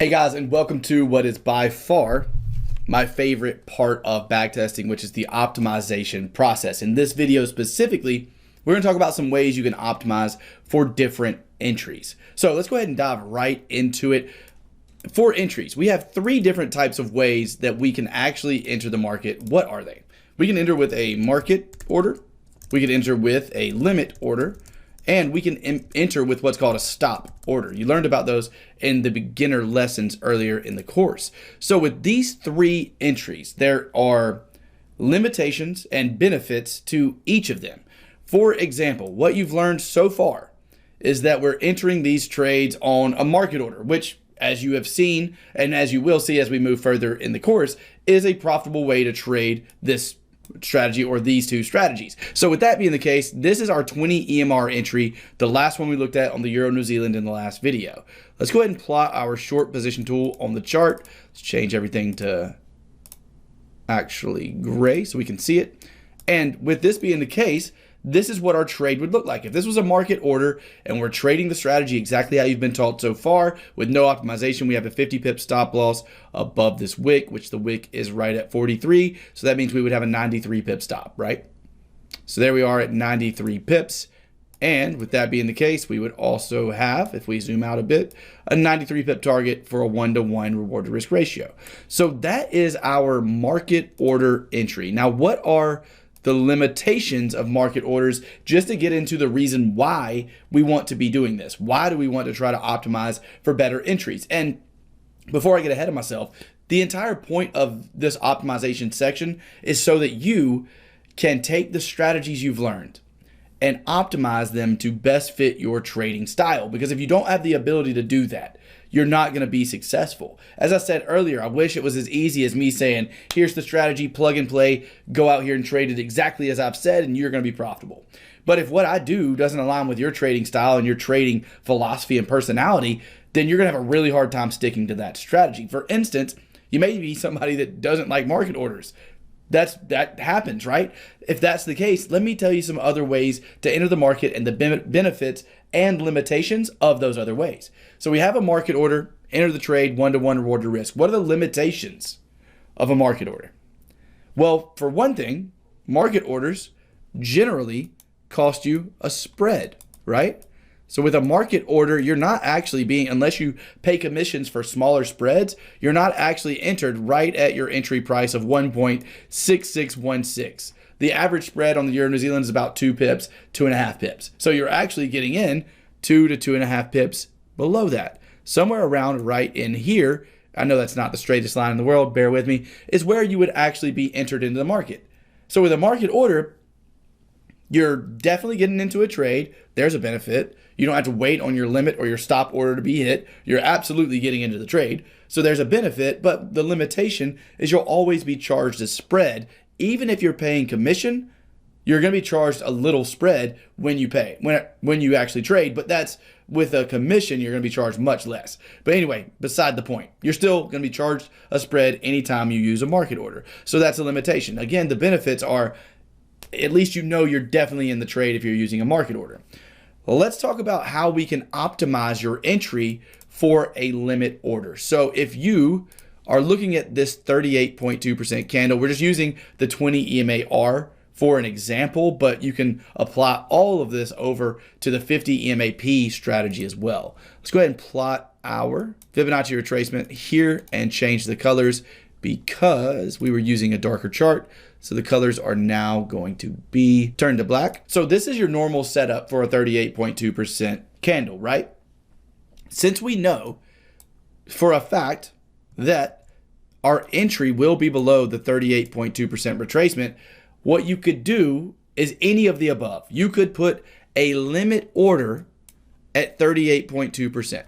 Hey guys, and welcome to what is by far my favorite part of backtesting, which is the optimization process. In this video specifically, we're going to talk about some ways you can optimize for different entries. So let's go ahead and dive right into it. For entries, we have three different types of ways that we can actually enter the market. What are they? We can enter with a market order, we can enter with a limit order, and we can enter with what's called a stop order. You learned about those in the beginner lessons earlier in the course. So with these three entries, there are limitations and benefits to each of them. For example, what you've learned so far is that we're entering these trades on a market order, which, as you have seen and as you will see as we move further in the course, is a profitable way to trade this strategy or these two strategies. So with that being the case, this is our 20 EMR entry, the last one we looked at on the Euro New Zealand in the last video. Let's go ahead and plot our short position tool on the chart. Let's change everything to actually gray so we can see it. And with this being the case, this is what our trade would look like. If this was a market order and we're trading the strategy exactly how you've been taught so far with no optimization, we have a 50 pip stop loss above this wick, which the wick is right at 43. So that means we would have a 93 pip stop, right? So there we are at 93 pips. And with that being the case, we would also have, if we zoom out a bit, a 93 pip target for a 1-to-1 reward to risk ratio. So that is our market order entry. Now, what are the limitations of market orders, just to get into the reason why we want to be doing this? Why do we want to try to optimize for better entries? And before I get ahead of myself, the entire point of this optimization section is so that you can take the strategies you've learned and optimize them to best fit your trading style. Because if you don't have the ability to do that, you're not going to be successful. As I said earlier, I wish it was as easy as me saying, here's the strategy, plug and play, go out here and trade it exactly as I've said, and you're going to be profitable. But if what I do doesn't align with your trading style and your trading philosophy and personality, then you're going to have a really hard time sticking to that strategy. For instance, you may be somebody that doesn't like market orders. That happens, right? If that's the case, let me tell you some other ways to enter the market and the benefits and limitations of those other ways. So we have a market order, enter the trade, 1-to-1 reward to risk. What are the limitations of a market order? Well, for one thing, market orders generally cost you a spread, right? So with a market order, you're not actually being, unless you pay commissions for smaller spreads, you're not actually entered right at your entry price of 1.6616. The average spread on the Euro New Zealand is about 2 pips, 2.5 pips. So you're actually getting in 2 to 2.5 pips below that. Somewhere around right in here, I know that's not the straightest line in the world, bear with me, is where you would actually be entered into the market. So with a market order, you're definitely getting into a trade. There's a benefit. You don't have to wait on your limit or your stop order to be hit. You're absolutely getting into the trade. So there's a benefit, but the limitation is you'll always be charged a spread. Even if you're paying commission, you're going to be charged a little spread when you pay, when you actually trade. But that's with a commission, you're going to be charged much less. But anyway, beside the point, you're still going to be charged a spread anytime you use a market order. So that's a limitation. Again, the benefits are, at least you know you're definitely in the trade if you're using a market order. Well, let's talk about how we can optimize your entry for a limit order. So if you are looking at this 38.2% candle, we're just using the 20 EMA-R for an example, but you can apply all of this over to the 50 EMA-P strategy as well. Let's go ahead and plot our Fibonacci retracement here and change the colors because we were using a darker chart. So the colors are now going to be turned to black. So this is your normal setup for a 38.2% candle, right? Since we know for a fact that our entry will be below the 38.2% retracement, what you could do is any of the above. You could put a limit order at 38.2%.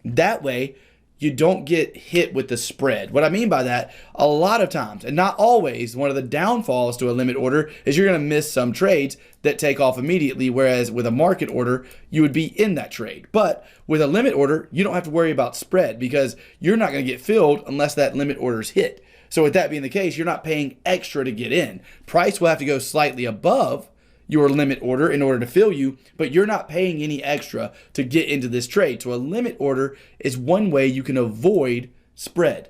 That way, you don't get hit with the spread. What I mean by that, a lot of times, and not always, one of the downfalls to a limit order is you're going to miss some trades that take off immediately, whereas with a market order, you would be in that trade. But with a limit order, you don't have to worry about spread because you're not going to get filled unless that limit order is hit. So with that being the case, you're not paying extra to get in. Price will have to go slightly above your limit order in order to fill you, but you're not paying any extra to get into this trade. So a limit order is one way you can avoid spread.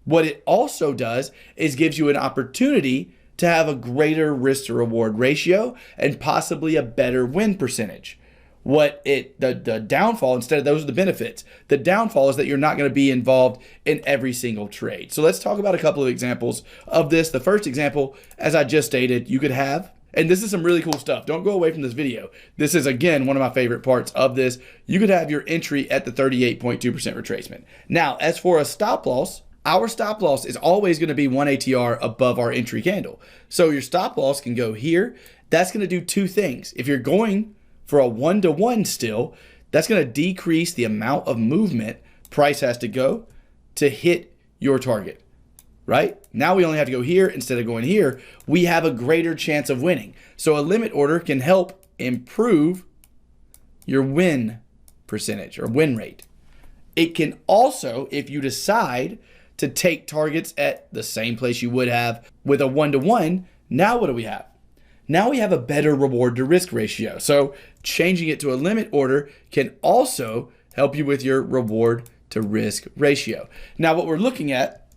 What it also does is gives you an opportunity to have a greater risk to reward ratio and possibly a better win percentage. The downfall, instead of those are the benefits, the downfall is that you're not going to be involved in every single trade. So let's talk about a couple of examples of this. The first example, as I just stated, you could have, and this is some really cool stuff. Don't go away from this video. This is, again, one of my favorite parts of this. You could have your entry at the 38.2% retracement. Now, as for a stop loss, our stop loss is always going to be 1 ATR above our entry candle. So your stop loss can go here. That's going to do two things. If you're going for a 1-to-1 still, that's going to decrease the amount of movement price has to go to hit your target, right? Now we only have to go here instead of going here. We have a greater chance of winning. So a limit order can help improve your win percentage or win rate. It can also, if you decide to take targets at the same place you would have with a 1-to-1, now what do we have? Now we have a better reward to risk ratio. So changing it to a limit order can also help you with your reward to risk ratio. Now what we're looking at,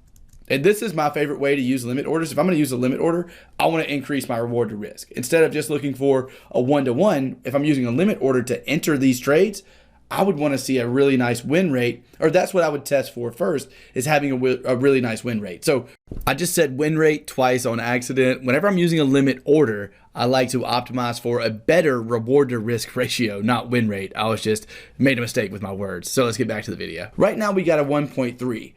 and this is my favorite way to use limit orders. If I'm going to use a limit order, I want to increase my reward to risk. Instead of just looking for a 1-to-1, if I'm using a limit order to enter these trades, I would want to see a really nice win rate, or that's what I would test for first, is having a really nice win rate. So I just said win rate twice on accident. Whenever I'm using a limit order, I like to optimize for a better reward to risk ratio, not win rate. I was just made a mistake with my words. So let's get back to the video. Right now we got a 1.3.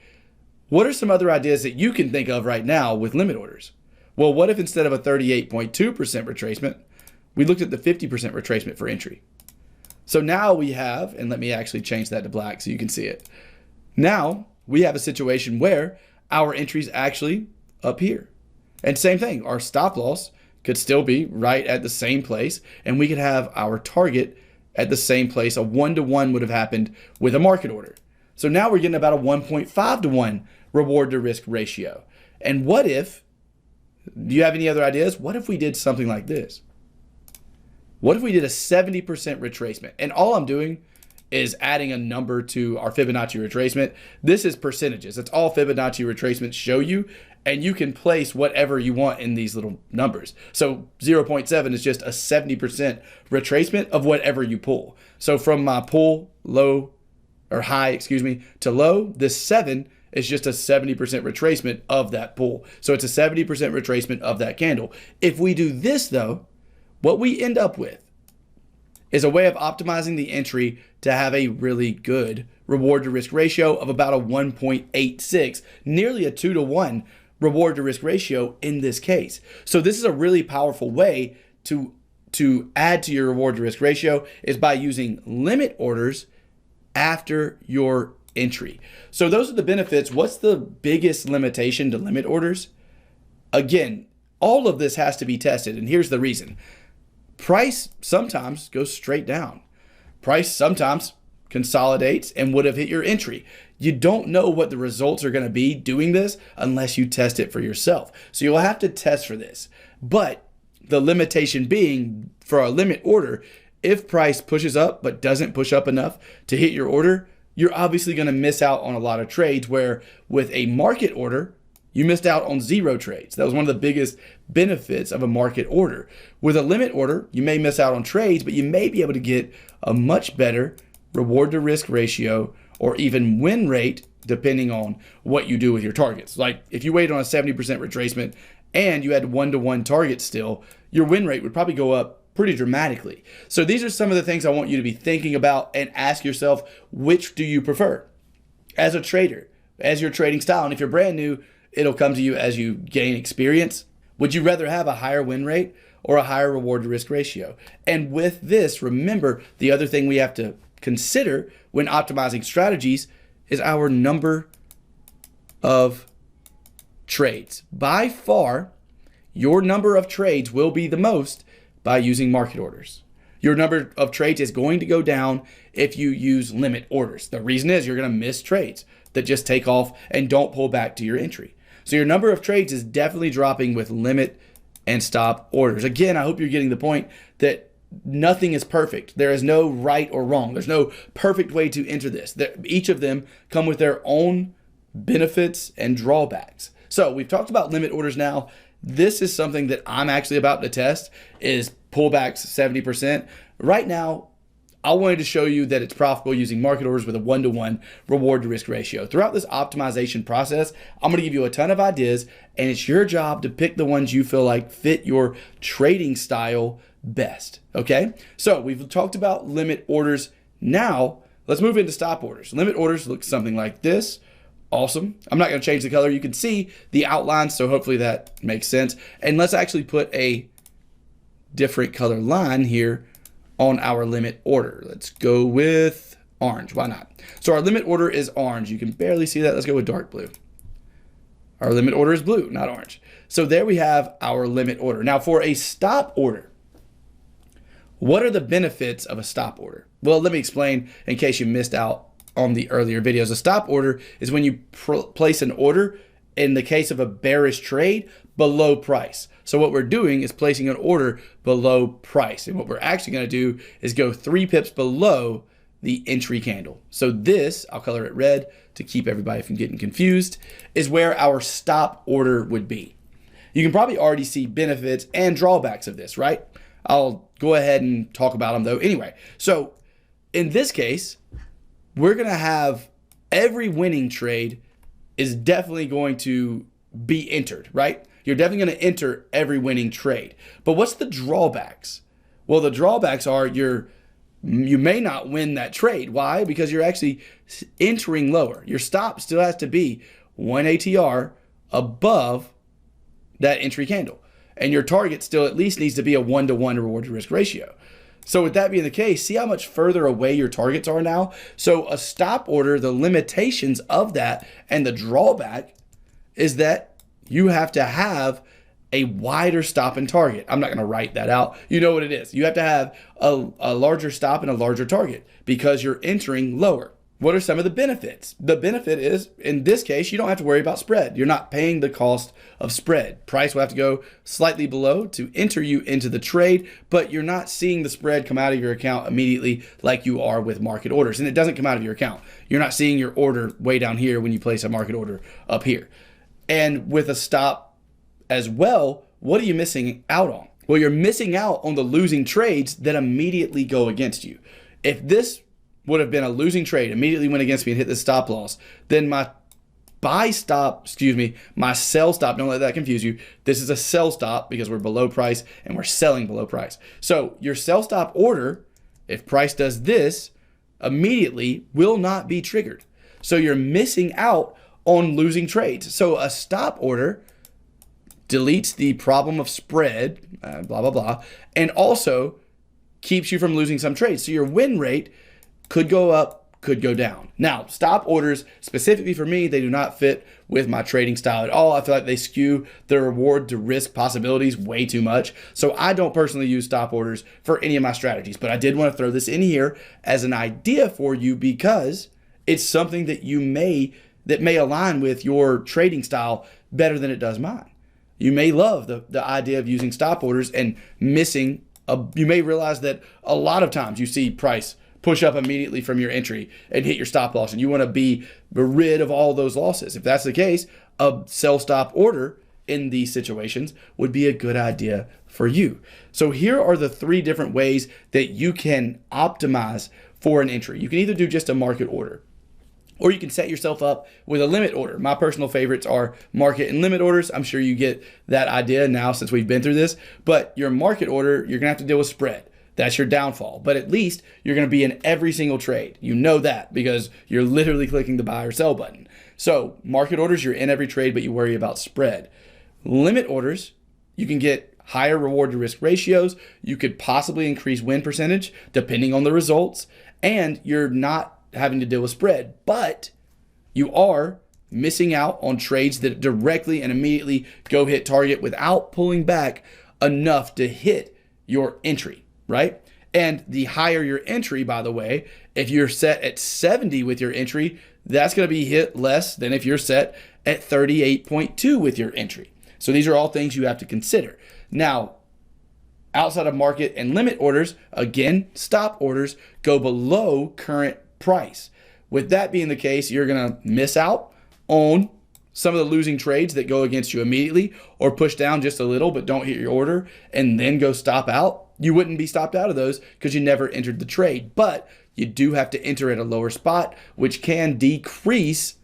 What are some other ideas that you can think of right now with limit orders? Well, what if instead of a 38.2% retracement, we looked at the 50% retracement for entry? So now we have, and let me actually change that to black so you can see it. Now we have a situation where our entry's actually up here. And same thing, our stop loss could still be right at the same place, and we could have our target at the same place. A 1-to-1 would have happened with a market order. So now we're getting about a 1.5-to-1 reward to risk ratio. And what if, do you have any other ideas? What if we did something like this? What if we did a 70% retracement? And all I'm doing is adding a number to our Fibonacci retracement. This is percentages. That's all Fibonacci retracements show you. And you can place whatever you want in these little numbers. So 0.7 is just a 70% retracement of whatever you pull. So from my pull low or high, to low, this 7 is just a 70% retracement of that pull. So it's a 70% retracement of that candle. If we do this though, what we end up with is a way of optimizing the entry to have a really good reward to risk ratio of about a 1.86, nearly a 2-to-1 reward to risk ratio in this case. So this is a really powerful way to add to your reward to risk ratio is by using limit orders after your entry. So those are the benefits. What's the biggest limitation to limit orders? Again, all of this has to be tested, and here's the reason. Price sometimes goes straight down. Price sometimes consolidates and would have hit your entry. You don't know what the results are going to be doing this unless you test it for yourself. So you'll have to test for this. But the limitation being for a limit order, if price pushes up but doesn't push up enough to hit your order, you're obviously going to miss out on a lot of trades, where with a market order, you missed out on 0 trades. That was one of the biggest benefits of a market order. With a limit order, you may miss out on trades, but you may be able to get a much better reward to risk ratio or even win rate depending on what you do with your targets. Like if you waited on a 70% retracement and you had 1-to-1 targets still, your win rate would probably go up pretty dramatically. So these are some of the things I want you to be thinking about and ask yourself, which do you prefer as a trader, as your trading style? And if you're brand new, it'll come to you as you gain experience. Would you rather have a higher win rate or a higher reward to risk ratio? And with this, remember, the other thing we have to consider when optimizing strategies is our number of trades. By far, your number of trades will be the most by using market orders. Your number of trades is going to go down if you use limit orders. The reason is you're going to miss trades that just take off and don't pull back to your entry. So your number of trades is definitely dropping with limit and stop orders. Again, I hope you're getting the point that nothing is perfect. There is no right or wrong. There's no perfect way to enter this. Each of them come with their own benefits and drawbacks. So we've talked about limit orders now. This is something that I'm actually about to test, is pullbacks 70%. Right now, I wanted to show you that it's profitable using market orders with a 1-to-1 reward to risk ratio. Throughout this optimization process, I'm going to give you a ton of ideas, and it's your job to pick the ones you feel like fit your trading style best. Okay? So we've talked about limit orders. Now, let's move into stop orders. Limit orders look something like this. Awesome. I'm not going to change the color. You can see the outline, so hopefully that makes sense. And let's actually put a different color line here on our limit order. Let's go with orange. Why not? So our limit order is orange. You can barely see that. Let's go with dark blue. Our limit order is blue, not orange. So there we have our limit order. Now for a stop order, what are the benefits of a stop order? Well, let me explain in case you missed out on the earlier videos. A stop order is when you place an order, in the case of a bearish trade, below price. So what we're doing is placing an order below price. And what we're actually going to do is go 3 pips below the entry candle. So this, I'll color it red to keep everybody from getting confused, is where our stop order would be. You can probably already see benefits and drawbacks of this, right? I'll go ahead and talk about them though anyway. So in this case, we're going to have every winning trade is definitely going to be entered, right? You're definitely going to enter every winning trade. But what's the drawbacks? Well, the drawbacks are you may not win that trade. Why? Because you're actually entering lower. Your stop still has to be 1 ATR above that entry candle. And your target still at least needs to be a 1-to-1 reward to risk ratio. So with that being the case, see how much further away your targets are now? So a stop order, the limitations of that and the drawback is that you have to have a wider stop and target. I'm not going to write that out. You know what it is. You have to have a larger stop and a larger target because you're entering lower. What are some of the benefits? The benefit is, in this case, you don't have to worry about spread. You're not paying the cost of spread. Price will have to go slightly below to enter you into the trade, but you're not seeing the spread come out of your account immediately like you are with market orders. And it doesn't come out of your account. You're not seeing your order way down here when you place a market order up here. And with a stop as well, what are you missing out on? Well, you're missing out on the losing trades that immediately go against you. If this would have been a losing trade, immediately went against me and hit the stop loss, then my my sell stop, don't let that confuse you. This is a sell stop because we're below price and we're selling below price. So your sell stop order, if price does this, immediately will not be triggered. So you're missing out on losing trades. So a stop order deletes the problem of spread, blah, blah, blah, and also keeps you from losing some trades. So your win rate could go up, could go down. Now, stop orders, specifically for me, they do not fit with my trading style at all. I feel like they skew the reward to risk possibilities way too much. So I don't personally use stop orders for any of my strategies, but I did want to throw this in here as an idea for you because it's something that may align with your trading style better than it does mine. You may love the idea of using stop orders and you may realize that a lot of times you see price push up immediately from your entry and hit your stop loss, and you want to be rid of all those losses. If that's the case, a sell stop order in these situations would be a good idea for you. So here are the 3 different ways that you can optimize for an entry. You can either do just a market order, or you can set yourself up with a limit order. My personal favorites are market and limit orders. I'm sure you get that idea now since we've been through this. But your market order, you're going to have to deal with spread. That's your downfall. But at least you're going to be in every single trade. You know that because you're literally clicking the buy or sell button. So market orders, you're in every trade, but you worry about spread. Limit orders, you can get higher reward to risk ratios. You could possibly increase win percentage depending on the results. And you're not having to deal with spread, but you are missing out on trades that directly and immediately go hit target without pulling back enough to hit your entry, right? And the higher your entry, by the way, if you're set at 70 with your entry, that's going to be hit less than if you're set at 38.2 with your entry. So these are all things you have to consider. Now, outside of market and limit orders, again, stop orders go below current price. With that being the case, you're going to miss out on some of the losing trades that go against you immediately, or push down just a little but don't hit your order and then go stop out. You wouldn't be stopped out of those because you never entered the trade, but you do have to enter at a lower spot, which can decrease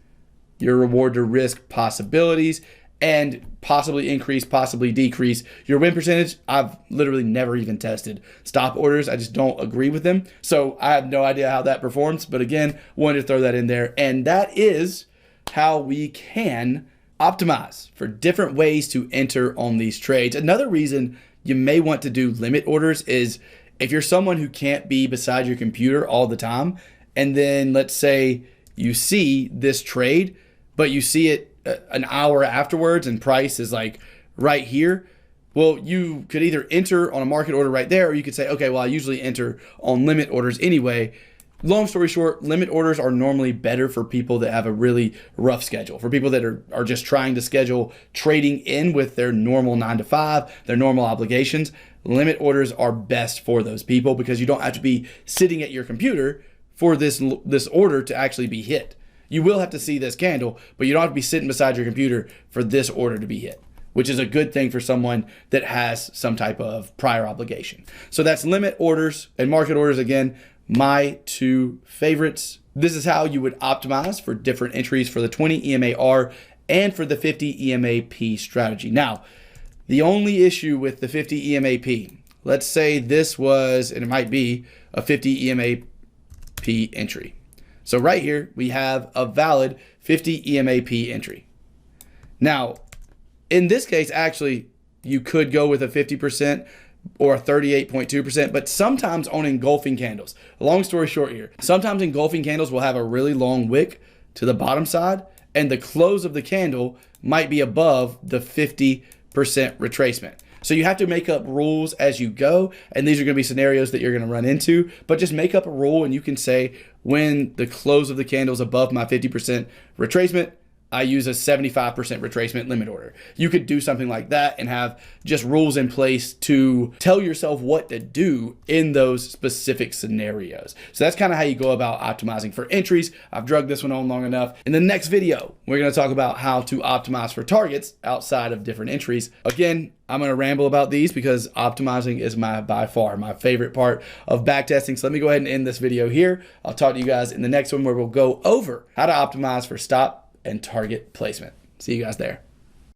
your reward to risk possibilities and possibly increase, possibly decrease your win percentage. I've literally never even tested stop orders. I just don't agree with them. So I have no idea how that performs. But again, wanted to throw that in there. And that is how we can optimize for different ways to enter on these trades. Another reason you may want to do limit orders is if you're someone who can't be beside your computer all the time, and then let's say you see this trade, but you see it an hour afterwards and price is like right here. Well, you could either enter on a market order right there, or you could say, okay, well, I usually enter on limit orders anyway. Long story short, limit orders are normally better for people that have a really rough schedule. For people that are just trying to schedule trading in with their normal 9 to 5, their normal obligations, limit orders are best for those people because you don't have to be sitting at your computer for this order to actually be hit. You will have to see this candle, but you don't have to be sitting beside your computer for this order to be hit, which is a good thing for someone that has some type of prior obligation. So that's limit orders and market orders. Again, my two favorites. This is how you would optimize for different entries for the 20 EMA-R and for the 50 EMA-P strategy. Now, the only issue with the 50 EMA-P, let's say this was, and it might be, a 50 EMA-P entry. So right here, we have a valid 50 EMA-P entry. Now, in this case, actually, you could go with a 50% or a 38.2%, but sometimes on engulfing candles, long story short here, sometimes engulfing candles will have a really long wick to the bottom side, and the close of the candle might be above the 50% retracement. So you have to make up rules as you go, and these are going to be scenarios that you're going to run into, but just make up a rule and you can say when the close of the candle is above my 50% retracement, I use a 75% retracement limit order. You could do something like that and have just rules in place to tell yourself what to do in those specific scenarios. So that's kind of how you go about optimizing for entries. I've drugged this one on long enough. In the next video, we're going to talk about how to optimize for targets outside of different entries. Again, I'm going to ramble about these because optimizing is by far my favorite part of backtesting. So let me go ahead and end this video here. I'll talk to you guys in the next one where we'll go over how to optimize for stop and target placement. See you guys there.